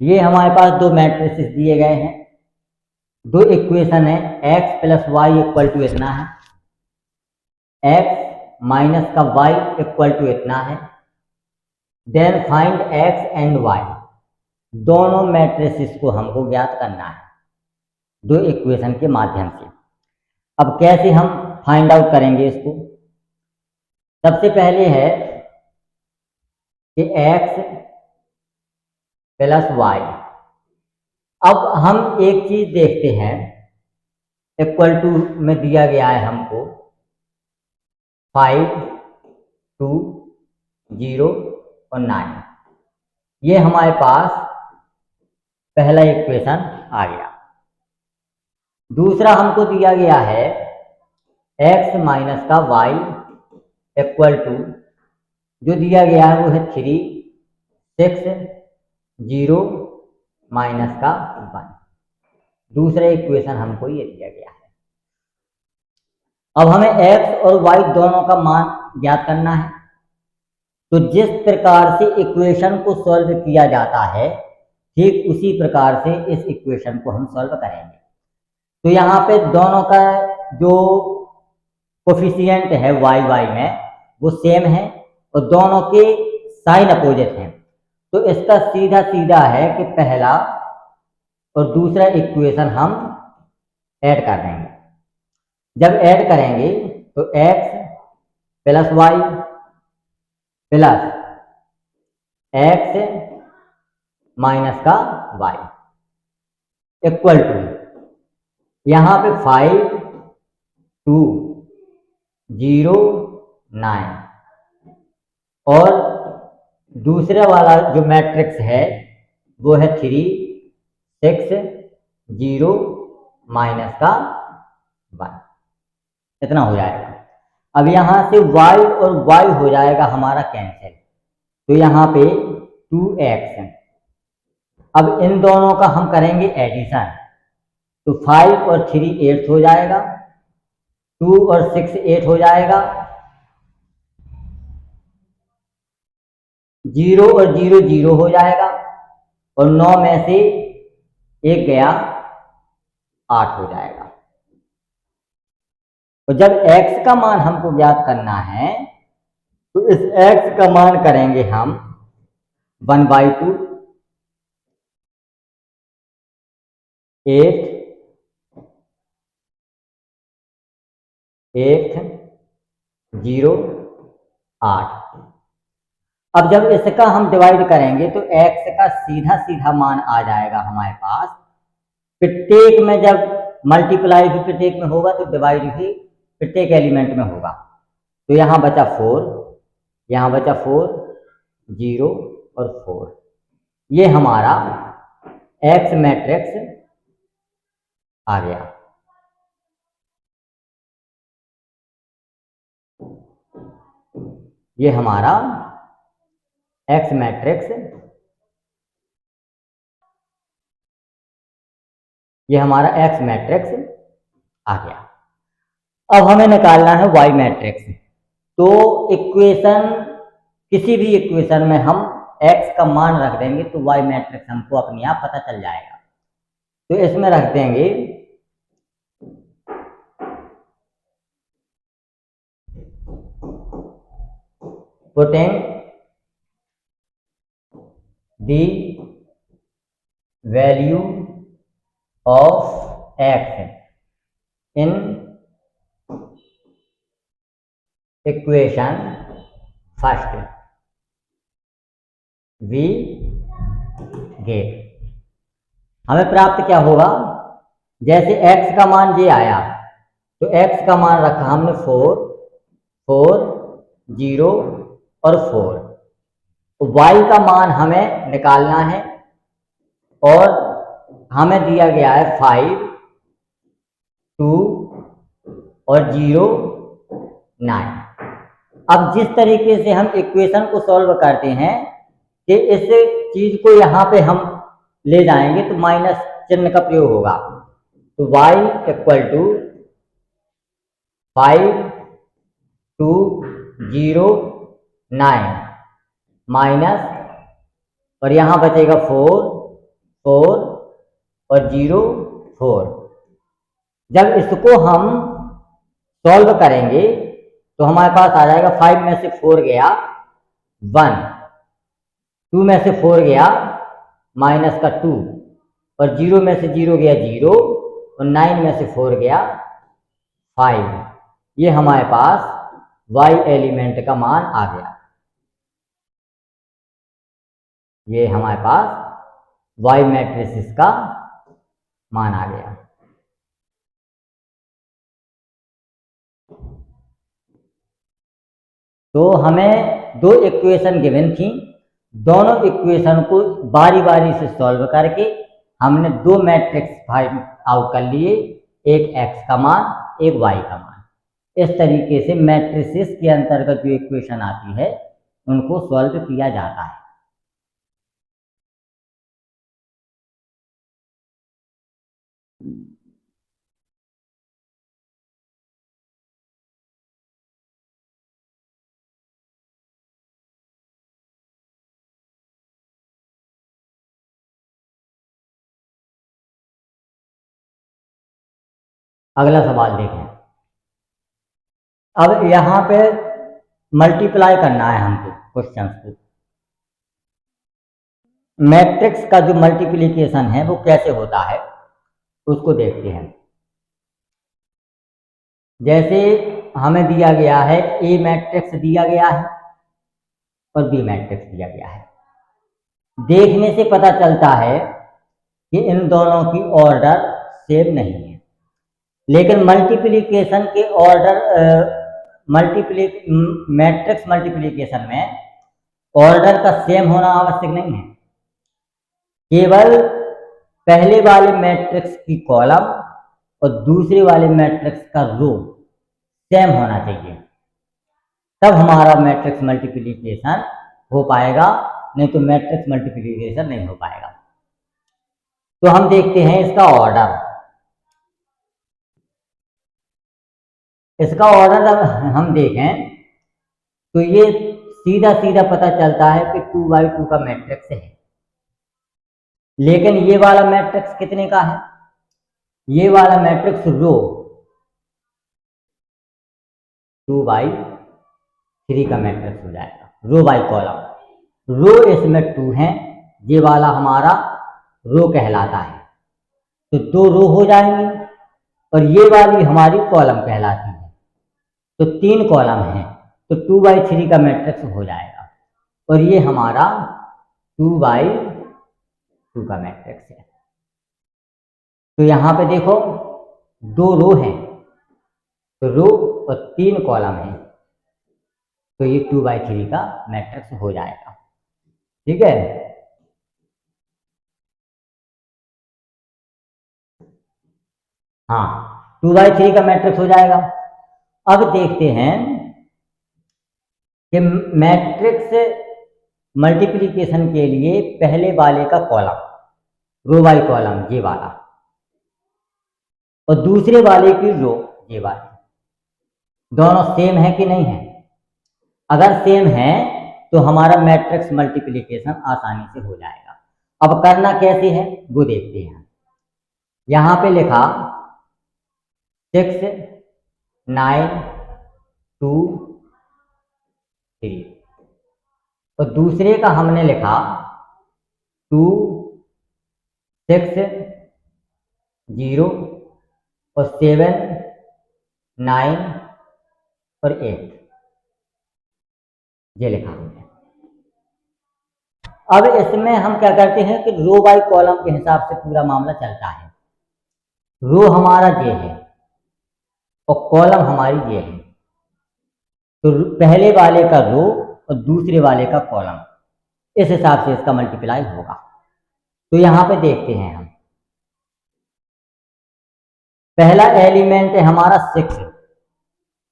ये हमारे पास दो मैट्रिसेस दिए गए हैं, दो इक्वेशन है। x plus y equal to इतना है, x माइनस का y इक्वल टू इतना है। Then find x and y। दोनों मैट्रिसेस को हमको ज्ञात करना है दो इक्वेशन के माध्यम से। अब कैसे हम फाइंड आउट करेंगे इसको? सबसे पहले है कि x प्लस वाई। अब हम एक चीज देखते हैं, इक्वल टू में दिया गया है हमको 5, 2, 0 और 9। ये हमारे पास पहला इक्वेशन आ गया। दूसरा हमको दिया गया है x माइनस का y इक्वल टू, जो दिया गया है वो है 3, 6, 0 माइनस का 1। दूसरा इक्वेशन हमको ये दिया गया है। अब हमें x और y दोनों का मान ज्ञात करना है। तो जिस प्रकार से इक्वेशन को सॉल्व किया जाता है ठीक उसी प्रकार से इस इक्वेशन को हम सॉल्व करेंगे। तो यहाँ पे दोनों का जो कोफिशिएंट है y में वो सेम है और दोनों के साइन अपोजिट हैं। तो इसका सीधा सीधा है कि पहला और दूसरा इक्वेशन हम ऐड कर देंगे। जब ऐड करेंगे तो x plus y plus x minus का y इक्वल टू, यहाँ पे 5, 2, 0, 9 और दूसरा वाला जो मैट्रिक्स है वो है 3, 6, 0 माइनस का 1। इतना हो जाएगा। अब यहाँ से y और y हो जाएगा हमारा कैंसिल, तो यहाँ पे 2x। अब इन दोनों का हम करेंगे एडिशन, तो 5 और 3 8 हो जाएगा, 2 और 6 8 हो जाएगा, 0 और 0 0 हो जाएगा, और 9 में से 1 गया 8 हो जाएगा। तो जब x का मान हमको ज्ञात करना है तो इस x का मान करेंगे हम 1/2, 8, 0, 8। अब जब इसका हम डिवाइड करेंगे तो x का सीधा सीधा मान आ जाएगा हमारे पास। प्रत्येक में जब मल्टीप्लाई भी प्रत्येक में होगा तो डिवाइड भी प्रत्येक एलिमेंट में होगा। तो यहाँ बचा 4, यहाँ बचा 4, 0 और 4। ये हमारा x मैट्रिक्स आ गया। ये हमारा x मैट्रिक्स, ये हमारा x मैट्रिक्स आ गया। अब हमें निकालना है वाई मैट्रिक्स। तो इक्वेशन, किसी भी इक्वेशन में हम x का मान रख देंगे तो वाई मैट्रिक्स हमको अपने आप पता चल जाएगा। तो इसमें रख देंगे putting the value of x in equation first we get. हमें प्राप्त क्या होगा, जैसे x का मान ये आया तो x का मान रखा हमने 4, 4, 0 और 4। तो y का मान हमें निकालना है और हमें दिया गया है 5, 2 और 0, 9। अब जिस तरीके से हम इक्वेशन को सॉल्व करते हैं कि इस चीज को यहाँ पे हम ले जाएंगे तो माइनस चिन्ह का प्रयोग होगा। तो y इक्वल टू 5, 2, 0, 9 माइनस, और यहाँ बचेगा 4, 4 और 0, 4। जब इसको हम सॉल्व करेंगे तो हमारे पास आ जाएगा 5 में से 4 गया 1, 2 में से 4 गया माइनस का 2 और 0 में से 0 गया 0 और 9 में से 4 गया 5। ये हमारे पास y एलिमेंट का मान आ गया। ये हमारे पास y मैट्रिक्स का मान आ गया। तो हमें दो इक्वेशन गिवन थी, दोनों इक्वेशन को बारी बारी से सॉल्व करके हमने दो मैट्रिक्स फाइंड आउट कर लिए, एक x का मान, एक y का मान। इस तरीके से मैट्रिसेस के अंतर्गत जो इक्वेशन आती है उनको सॉल्व किया जाता है। अगला सवाल देखें। अब यहाँ पे मल्टीप्लाई करना है हमको क्वेश्चन को। मैट्रिक्स का जो मल्टीप्लिकेशन है वो कैसे होता है उसको देखते हैं। जैसे हमें दिया गया है ए मैट्रिक्स दिया गया है और बी मैट्रिक्स दिया गया है। देखने से पता चलता है कि इन दोनों की ऑर्डर सेम नहीं है, लेकिन मल्टीप्लिकेशन के ऑर्डर मैट्रिक्स मल्टीप्लिकेशन में ऑर्डर का सेम होना आवश्यक नहीं है। केवल पहले वाले मैट्रिक्स की कॉलम और दूसरे वाले मैट्रिक्स का रो सेम होना चाहिए, तब हमारा मैट्रिक्स मल्टीप्लिकेशन हो पाएगा, नहीं तो मैट्रिक्स मल्टीप्लिकेशन नहीं हो पाएगा। तो हम देखते हैं इसका ऑर्डर। इसका ऑर्डर अगर हम देखें तो ये सीधा सीधा पता चलता है कि 2x2 का मैट्रिक्स है। लेकिन ये वाला मैट्रिक्स कितने का है, ये वाला मैट्रिक्स रो 2x3 का मैट्रिक्स हो जाएगा, रो बाई कॉलम। रो इसमें 2 है, ये वाला हमारा रो कहलाता है, तो 2 रो हो जाएंगे और ये वाली हमारी कॉलम कहलाती है, तो 3 कॉलम है, तो 2x3 का मैट्रिक्स हो जाएगा और ये हमारा 2x2 का मैट्रिक्स है। तो यहाँ पे देखो 2 रो हैं, तो रो और 3 कॉलम है, तो ये 2x3 का मैट्रिक्स हो जाएगा। ठीक है। हाँ, 2x3 का मैट्रिक्स हो जाएगा। अब देखते हैं कि मैट्रिक्स मल्टीप्लिकेशन के लिए पहले वाले का कॉलम, रो बाई कॉलम ये वाला, और दूसरे वाले की रो ये वाली, दोनों सेम है कि नहीं है? अगर सेम है तो हमारा मैट्रिक्स मल्टीप्लिकेशन आसानी से हो जाएगा। अब करना कैसे है वो देखते हैं। यहां पे लिखा 6 9 2 3 और दूसरे का हमने लिखा 2 6 0 और 7 9 और 8 ये लिखा हमने। अब इसमें हम क्या करते हैं कि रो बाय कॉलम के हिसाब से पूरा मामला चलता है। रो हमारा ये है और कॉलम हमारी ये है, तो पहले वाले का रो और दूसरे वाले का कॉलम, इस हिसाब से इसका मल्टीप्लाई होगा। तो यहां पे देखते हैं हम, पहला एलिमेंट है हमारा 6,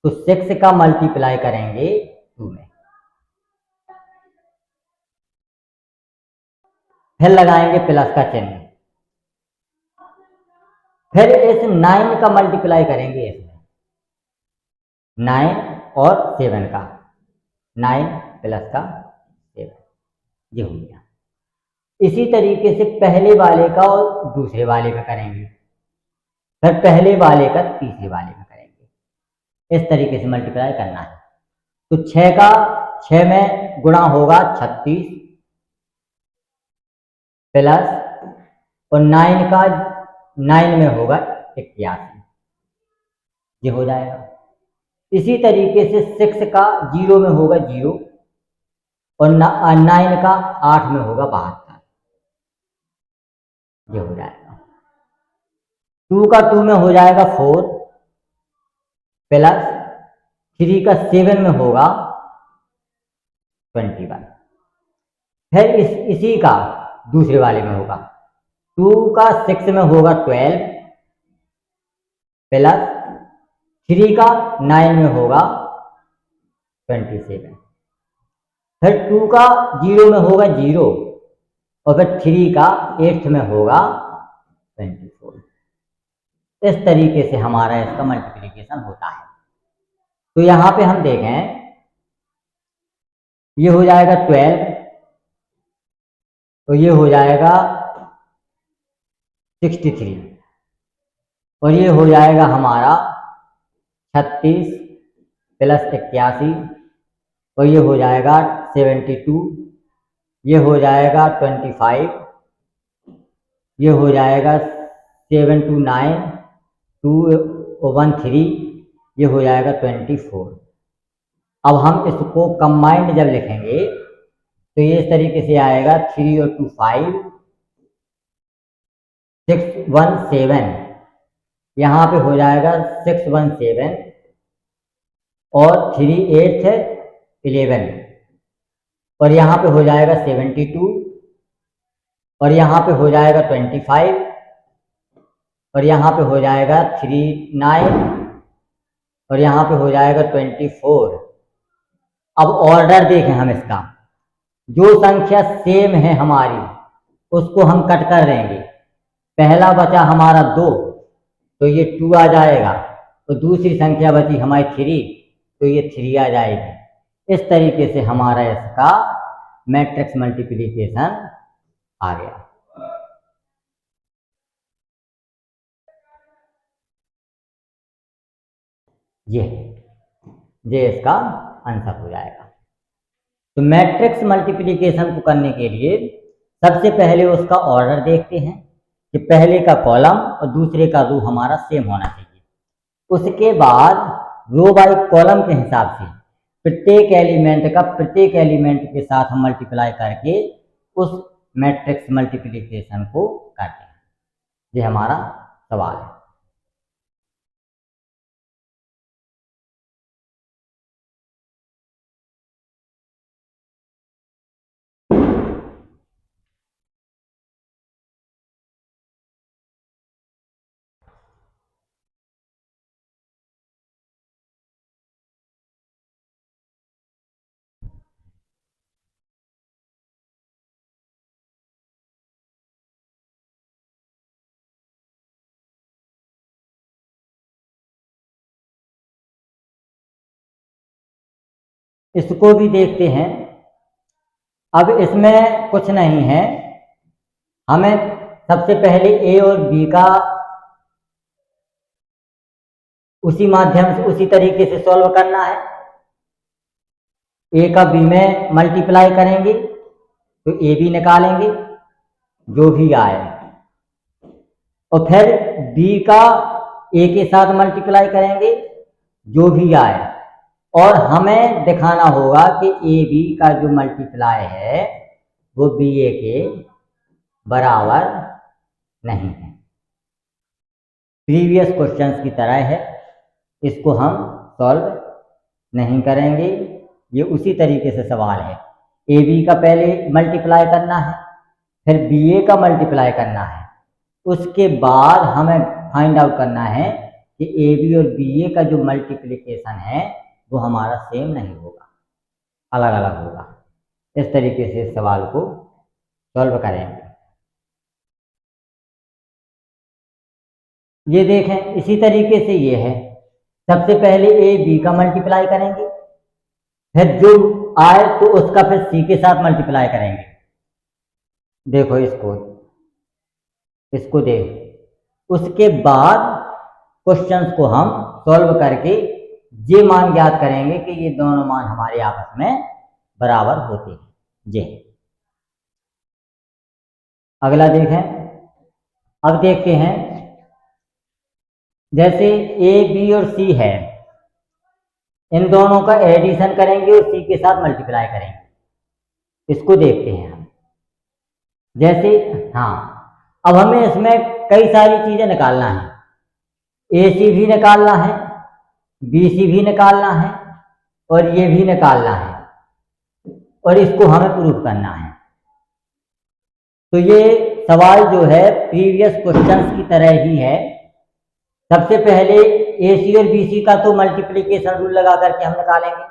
तो 6 का मल्टीप्लाई करेंगे 2 में, फिर लगाएंगे प्लस का चिन्ह, फिर इस 9 का मल्टीप्लाई करेंगे इसमें, 9 और 7 का, 9 प्लस का 7, ये हो गया। इसी तरीके से पहले वाले का और दूसरे वाले का करेंगे, फिर पहले वाले का तीसरे वाले का करेंगे। इस तरीके से मल्टीप्लाई करना है। तो 6 का 6 में गुणा होगा 36 प्लस, और 9 का 9 में होगा 81, ये हो जाएगा। इसी तरीके से 6 का 0 में होगा 0 और 9 का 8 में होगा 72, ये हो जाएगा। 2 का 2 में हो जाएगा 4 प्लस 3 का 7 में होगा 21, फिर इसी का दूसरे वाले में होगा 2 का 6 में होगा 12 प्लस 3 का 9 में होगा 27, फिर 2 का 0 में होगा 0 और फिर 3 का 8 में होगा 24। इस तरीके से हमारा इसका मल्टीप्लिकेशन होता है। तो यहां पे हम देखें, ये हो जाएगा 12 तो ये हो जाएगा 63 और ये हो जाएगा हमारा 36 प्लस 81 और ये हो जाएगा 72, ये हो जाएगा 25, ये हो जाएगा 7 2 9 2 1 3, ये हो जाएगा 24। अब हम इसको कंबाइंड जब लिखेंगे तो ये इस तरीके से आएगा 3 और 2 5 6 1 7, यहाँ पे हो जाएगा 6 1 7 और 3 8 11 और यहाँ पे हो जाएगा 72 और यहाँ पे हो जाएगा 25 और यहाँ पे हो जाएगा 3 9 और यहाँ पे हो जाएगा 24। अब ऑर्डर देखें हम इसका, जो संख्या सेम है हमारी उसको हम कट कर देंगे। पहला बचा हमारा 2 तो ये 2 आ जाएगा, तो दूसरी संख्या बची हमारी 3 तो ये 3 आ जाएगी। इस तरीके से हमारा इसका मैट्रिक्स मल्टीप्लिकेशन आ गया। ये इसका आंसर हो जाएगा। तो मैट्रिक्स मल्टीप्लिकेशन को करने के लिए सबसे पहले उसका ऑर्डर देखते हैं कि पहले का कॉलम और दूसरे का रो हमारा सेम होना चाहिए। उसके बाद रो बाय कॉलम के हिसाब से प्रत्येक एलिमेंट के साथ हम मल्टीप्लाई करके उस मैट्रिक्स मल्टीप्लिकेशन को करते हैं। ये हमारा सवाल है। इसको भी देखते हैं। अब इसमें कुछ नहीं है, हमें सबसे पहले ए और बी का उसी माध्यम से उसी तरीके से सॉल्व करना है। ए का बी में मल्टीप्लाई करेंगे तो ए बी निकालेंगे जो भी आए, और फिर बी का ए के साथ मल्टीप्लाई करेंगे जो भी आए, और हमें दिखाना होगा कि ए बी का जो मल्टीप्लाई है वो बी ए के बराबर नहीं है। प्रीवियस क्वेश्चंस की तरह है, इसको हम सॉल्व नहीं करेंगे। ये उसी तरीके से सवाल है, ए बी का पहले मल्टीप्लाई करना है, फिर बी ए का मल्टीप्लाई करना है, उसके बाद हमें फाइंड आउट करना है कि ए बी और बी ए का जो मल्टीप्लिकेशन है वो हमारा सेम नहीं होगा, अलग अलग होगा। इस तरीके से इस सवाल को सॉल्व करेंगे। ये देखें, इसी तरीके से ये है, सबसे पहले ए बी का मल्टीप्लाई करेंगे, फिर जो आए तो उसका फिर सी के साथ मल्टीप्लाई करेंगे। देखो इसको देख, उसके बाद क्वेश्चंस को हम सॉल्व करके ये मान ज्ञात करेंगे कि ये दोनों मान हमारे आपस में बराबर होते हैं। जे अगला देखें, अब देखते हैं, जैसे ए बी और सी है, इन दोनों का एडिशन करेंगे और सी के साथ मल्टीप्लाई करेंगे। इसको देखते हैं हम। जैसे अब हमें इसमें कई सारी चीजें निकालना है, ए सी भी निकालना है, बी सी भी निकालना है, और ये भी निकालना है, और इसको हमें प्रूफ करना है। तो ये सवाल जो है प्रीवियस क्वेश्चंस की तरह ही है। सबसे पहले ए सी और बी सी का तो मल्टीप्लिकेशन रूल लगा करके हम निकालेंगे।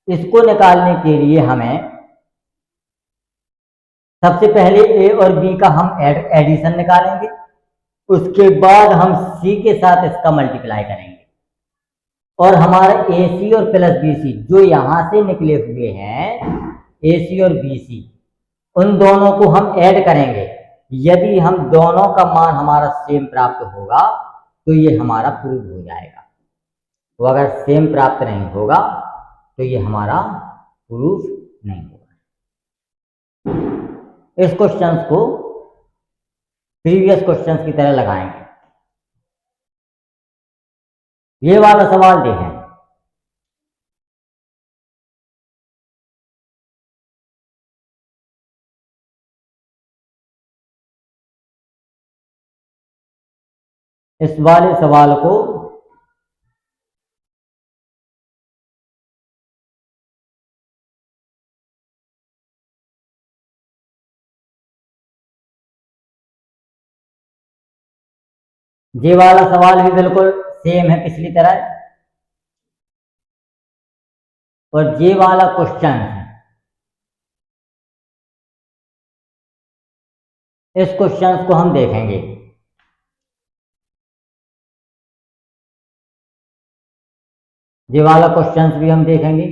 इसको निकालने के लिए हमें सबसे पहले ए और बी का हम एडिशन निकालेंगे, उसके बाद हम सी के साथ इसका मल्टीप्लाई करेंगे, और हमारा ए सी और प्लस बी सी जो यहां से निकले हुए हैं, ए सी और बी सी, उन दोनों को हम ऐड करेंगे। यदि हम दोनों का मान हमारा सेम प्राप्त होगा तो ये हमारा प्रूव हो जाएगा। तो अगर सेम प्राप्त नहीं होगा तो ये हमारा प्रूफ नहीं होगा। इस क्वेश्चन को प्रीवियस क्वेश्चंस की तरह लगाएंगे। ये वाला सवाल देखें, इस वाले सवाल को ये वाला सवाल भी बिल्कुल सेम है पिछली तरह, और ये वाला क्वेश्चन है, इस क्वेश्चन को हम देखेंगे। ये वाला क्वेश्चन भी हम देखेंगे।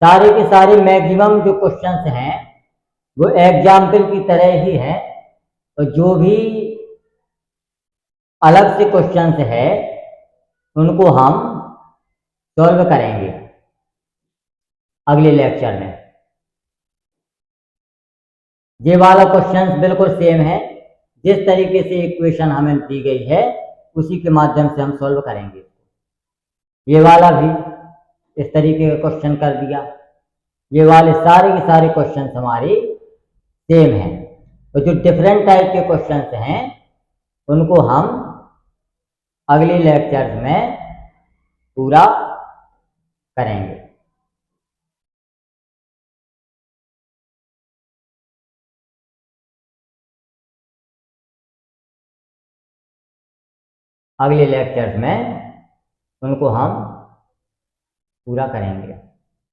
सारे के सारे मैक्सिमम जो क्वेश्चंस हैं वो एग्जाम्पल की तरह ही हैं, और जो भी अलग से क्वेश्चंस है उनको हम सॉल्व करेंगे अगले लेक्चर में। ये वाला क्वेश्चन बिल्कुल सेम है, जिस तरीके से इक्वेशन हमें दी गई है उसी के माध्यम से हम सॉल्व करेंगे। ये वाला भी इस तरीके का क्वेश्चन कर दिया। ये वाले सारे के सारे क्वेश्चन हमारे सेम हैं, तो जो डिफरेंट टाइप के क्वेश्चंस हैं उनको हम अगले लेक्चर्स में पूरा करेंगे। अगले लेक्चर्स में उनको हम पूरा करेंगे।